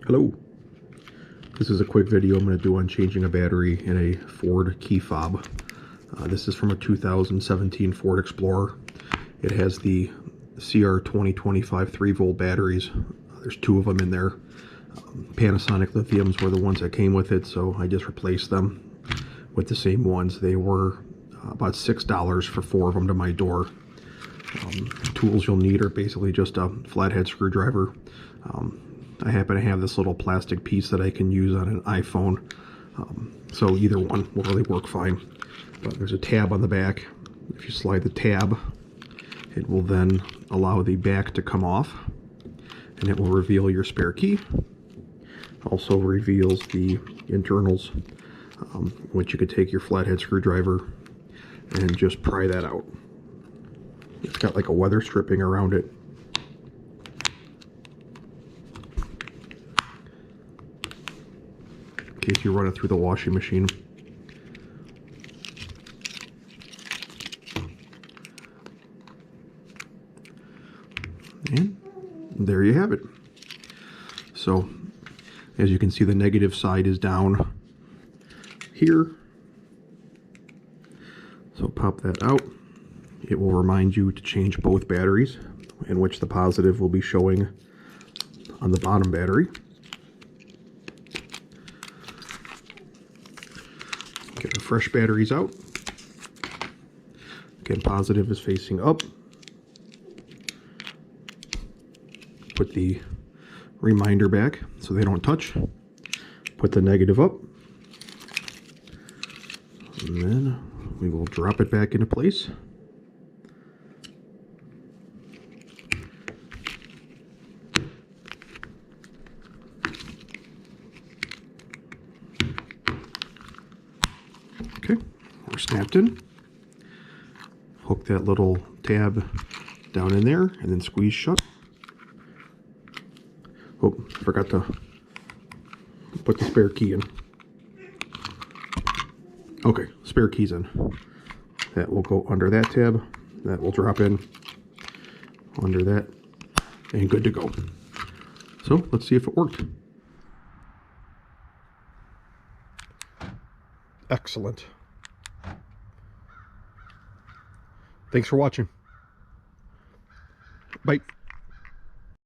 Hello. This is a quick video I'm going to do on changing a battery in a Ford key fob. This is from a 2017 Ford Explorer. It has the CR2025 3-volt batteries. There's two of them in there. Panasonic lithiums were the ones that came with it, so I just replaced them with the same ones. They were about $6 for 4 of them to my door. Tools you'll need are basically just a flathead screwdriver. I happen to have this little plastic piece that I can use on an iPhone, so either one will really work fine. But there's a tab on the back. If you slide the tab, it will then allow the back to come off, and it will reveal your spare key. Also reveals the internals, which you could take your flathead screwdriver and just pry that out. It's got like a weather stripping around it. In case you run it through the washing machine. And there you have it. So, as you can see, the negative side is down here. So pop that out. It will remind you to change both batteries, in which the positive will be showing on the bottom battery. Get our fresh batteries out. Again, positive is facing up. Put the reminder back so they don't touch. Put the negative up. And then we will drop it back into place. Okay, we're snapped in. Hook that little tab down in there and then squeeze shut. Oh, forgot to put the spare key in. Okay, spare key's in. That will go under that tab. That will drop in under that, and good to go. So let's see if it worked. Excellent. Thanks for watching.